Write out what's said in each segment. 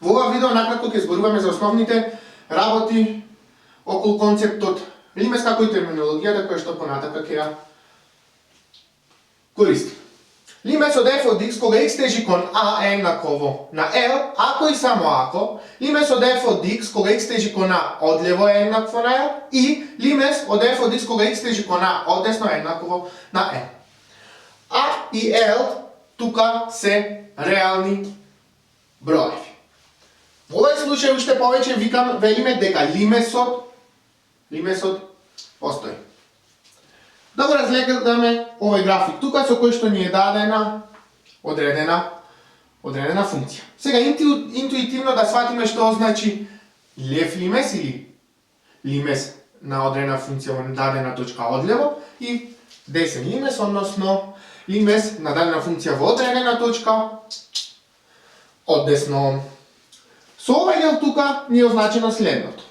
Во ова видео накратко ќе зборуваме за основните работи околу концептот лимес, како и терминологијата која што понатака ќе ја користи. Лимес од f од x кога x тежи кон a е еднакво на l, ако и само ако, лимес од f од x кога x тежи кон a одлево е еднакво на l и лимес од f од x кога x тежи кон a одесно е еднакво на l. A и l тука се реални броеви. Во овој случај уште повеќе велиме дека лимесот постои. Да го разгледаме овој график тука со кој што ни е дадена одредена функција. Сега интуитивно да сватиме што означи лев лимес или лимес на одредена функција во дадена точка одлево и десен лимес, односно лимес на дадена функција во одредена точка одесно. Со овој дел тука ни е означено следното.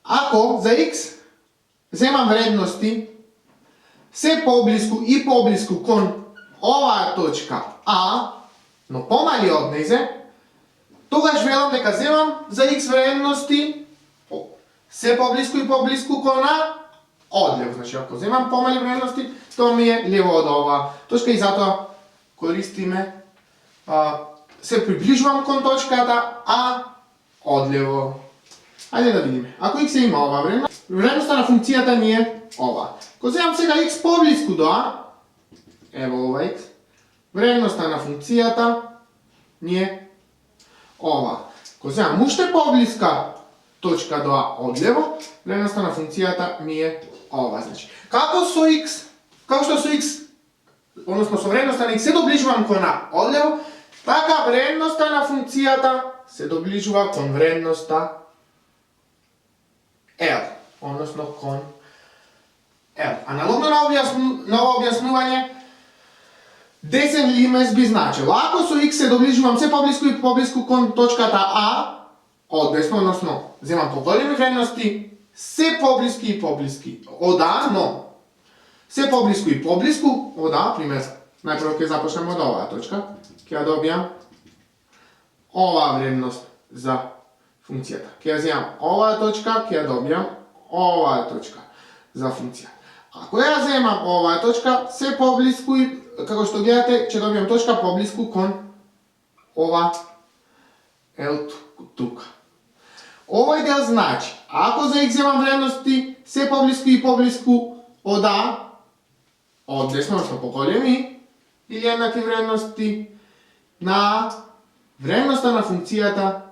Ако за x земам вредности се поблиску и поблиску кон оваа точка А, но помали од нејзе, тогаш велам дека земам за x вредности се поблиску и поблиску кон А одлево. Значи, ако земам помали вредности, тоа ми е лево од оваа точка и затоа користиме се приближувам кон точката А одлево. Ајде да видиме. Ако x има оваа вредност, вредноста на функцијата ни е ова. Кога земам сега x поблиску до А, ево ова x, вредноста на функцијата ни е ова. Кога земам уште поблиска точка до А одлево, вредноста на функцијата ми е ова. Значи, како што со x, односно со вредноста на x се доближувам кон А одлево, така вредноста на функцијата се доближува кон вредноста L, односно кон L. Аналогно на ова објаснување, десен лимес би значило, ако со x се доближувам се поблиску и поблиску кон точката А, одесно, односно, земам поголеми вредности, се поблиски и поблиски од А, но се поблиску и поблиску од А, пример, најпрво ќе започнеме од оваа точка, ќе ја добијам оваа вредност за функцијата. Ќе ја земам оваа точка, ќе ја добијам оваа точка за функција. Ако ја земам оваа точка, се поблиску и, како што гледате, ќе добијам точка поблиску кон ова L тука. Овој дел значи, ако за x земам вредности се поблиску и поблиску од А, од десно, односно поголеми, или еднакви вредности на вредноста на функцијата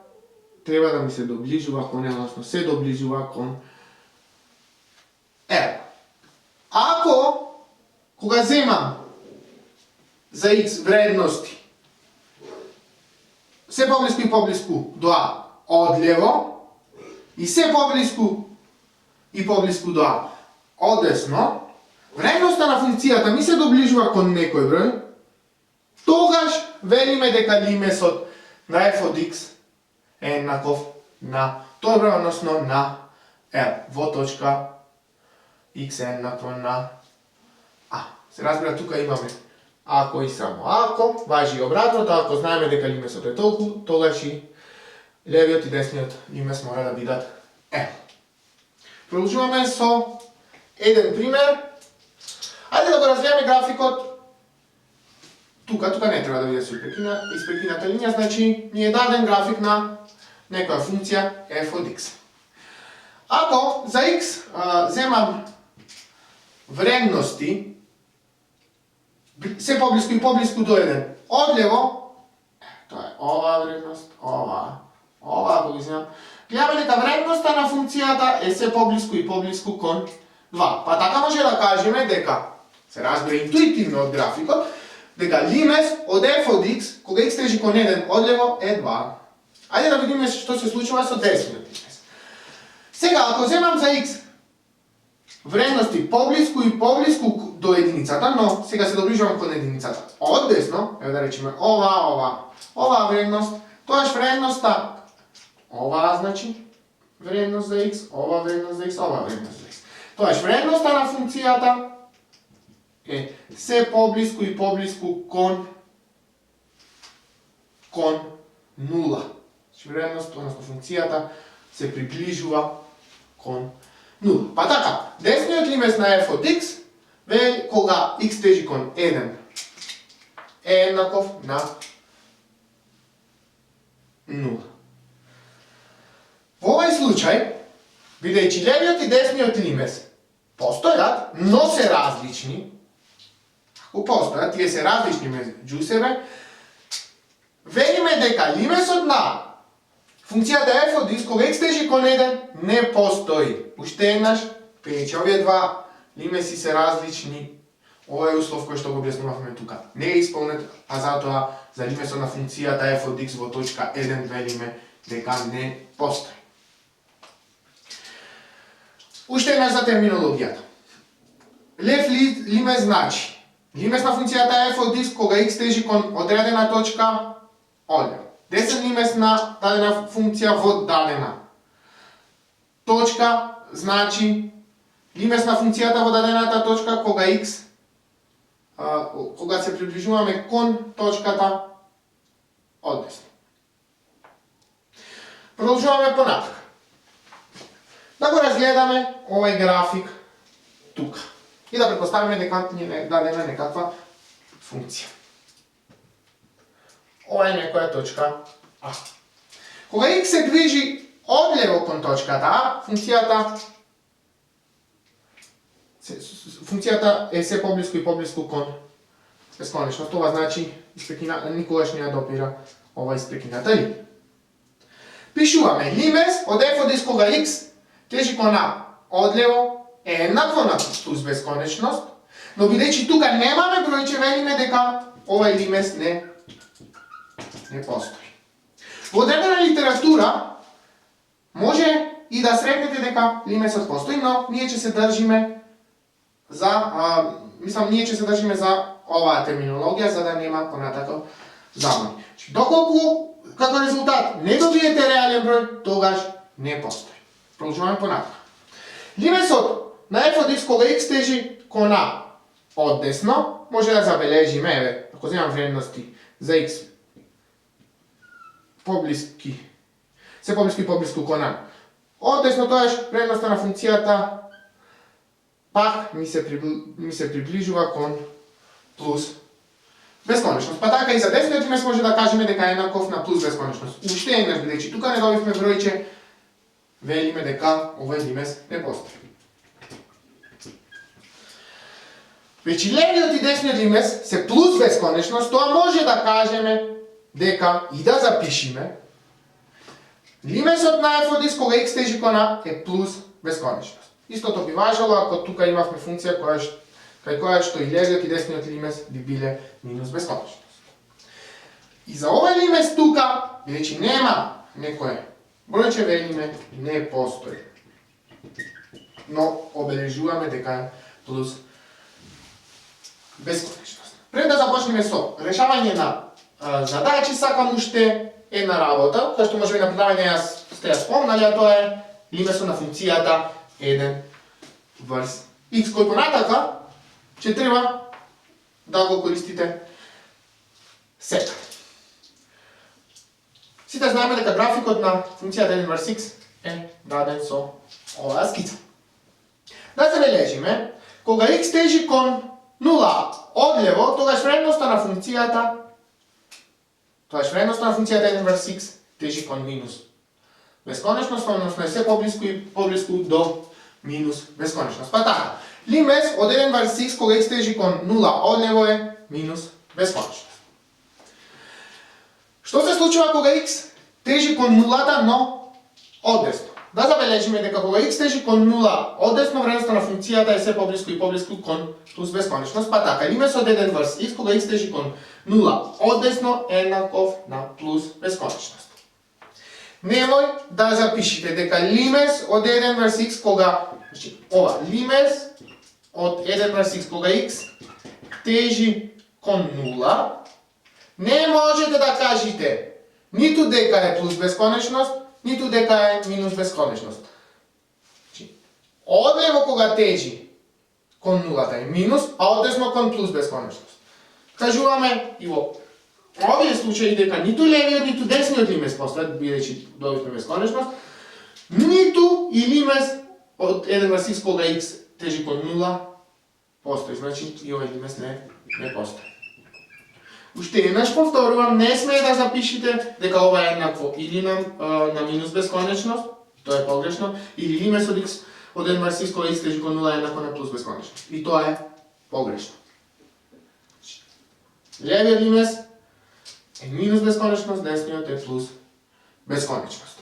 треба да ми се доближува кон L, односно се доближува кон L. Ако, кога земам за x вредности се поблиску и поблиску до А одлево и се поблиску и поблиску до А одесно, вредноста на функцијата ми се доближува кон некој број, тогаш велиме дека лимесот на f од x е еднаков на тој број, односно на L, во точка x е еднакво на А. Се разбира, тука имаме ако и само ако, важи обратното, ако знаеме дека лимесот е толку, тогаш и левиот и десниот лимес мора да бидат L. Продолжуваме со еден пример. Ајде да го разгледаме графикот. Тука не треба да биде испрекината линија, значи ни е даден график на некоја функција f од x. Ако за x земам вредности се поблиску и поблиску до 1 одлево, тоа е оваа вредност, оваа ако ги земам, гледаме дека вредноста на функцијата е се поблиску и поблиску кон 2. Па така може да кажеме дека, се разбира интуитивно од графикот, дека лимес од f од x, кога x тежи кон 1 одлево, е 2. Ајде да видиме што се случува со десниот лимес. Сега, ако земам за x вредности поблиску и поблиску до единицата, но сега се доближувам кон единицата од десно, ево да речеме оваа вредност, тоаш вредноста, оваа значи вредност за x, оваа вредност за x, оваа вредност за x. Тоаш вредноста на функцијата е се поблиску и поблиску кон 0. Значи вредност, односно функцијата се приближува кон 0. Па така, десниот лимес на f од x вели кога x тежи кон 1 е еднаков на 0. Во овој случај, бидејќи левиот и десниот лимес постојат, но се различни, ако постојат, тие се различни меѓу себе, велиме дека лимесот на функцијата f од x кога x тежи кон 1 не постои. Уште еднаш, бидејќи овие два лимеси се различни, овој услов кој што го објаснувавме тука не е исполнет, а затоа за лимесот на функцијата f од x во точка 1 велиме дека не постои. Уште еднаш за терминологијата. Лев лимес значи лимес на функцијата f од x кога x тежи кон одредена точка одлево. Десен лимес на дадена функција во дадена точка значи лимес на функцијата во дадената точка кога x кога се приближуваме кон точката одесно. Продолжуваме понатака. Да го разгледаме овој график тука и да претпоставиме дека ни е дадена некаква функција. Ова е некоја точка А. Кога x се движи одлево кон точката А, функцијата е се поблиску и поблиску кон бесконечност. Това значи никогаш не ја допира ова испрекината линија. Пишуваме лимес од f од x кога x тежи кон А одлево е еднакво на плюс бесконечност, но бидејќи тука немаме бројче, велиме дека овој лимес не постои. Во одредена литература може и да сретнете дека лимесот постои, но ние ќе се држиме за оваа терминологија за да нема понатака забуни. Доколку како резултат не добиете реален број, тогаш не постои. Продолжуваме понатака. Лимесот на f од x кога x тежи кон А од десно, може да забележиме, ако земам вредности за x се поблиску и поблиску кон А. Од десно тоаш вредноста на функцијата пак ми се приближува кон плюс бесконечност. Па така и за десниот лимес може да кажеме дека е еднаков на плюс бесконечност. Уште еднаш, бидејќи тука не добивме бројче, велиме дека овој лимес не постои. Веќе левиот и десниот лимес се плюс бесконечност, тоа може да кажеме дека и да запишеме лимесот на f од x кога x тежи кон А е плюс бесконечност. Истото би важело ако тука имавме функција кај која што и левиот и десниот лимес би биле минус бесконечност. И за овој лимес тука, бидејќи нема некое бројче, велиме не постои. Но обележуваме дека е плюс бесконечност. Пред да започнеме со решавање на задачи, сакам уште една работа, која што може би на предавање сте ја спомнали, а тоа е лимесот на функцијата 1 врз x, кој понатака ќе треба да го користите секаде. Сите знаеме дека графикот на функцијата 1 врз x е даден со оваа скица. Да забележиме, кога x тежи кон 0 одлево, тогаш вредноста на функцијата 1 врз x тежи кон минус бесконечност, односно е се поблиску и поблиску до минус бесконечност. Па така, лимес од 1 врз x кога x тежи кон 0 одлево е минус бесконечност. Што се случува кога x тежи кон 0, но одесно? Да забележиме дека кога x тежи кон 0 одесно, вредноста на функцијата е се поблиску и поблиску кон плюс бесконечност. Па така, лимес од 1 врз x кога x тежи кон 0 одесно е еднаков на плюс бесконечност. Немој да запишите дека лимес од 1 врз x кога лимес од 1 врз x кога x тежи кон 0, не можете да кажете ниту дека е плюс бесконечност, ниту дека е минус бесконечност. Одлево кога тежи кон 0 е минус, а одесно кон плюс бесконечност. Кажуваме и во овие случаи дека ниту левиот, ниту десниот лимес постојат, бидејќи добивме бесконечност, ниту и лимес од 1 врз x кога x тежи кон 0 постои, значи и овој лимес не постои. Уште еднаш повторувам, не смее да запишете дека ова е еднакво или на минус бесконечност, тоа е погрешно, или лимес од x од 1 врз x кога x тежи кон 0 е еднакво на плюс бесконечност. И тоа е погрешно. Левиот лимес е минус бесконечност, десниот е плюс бесконечност.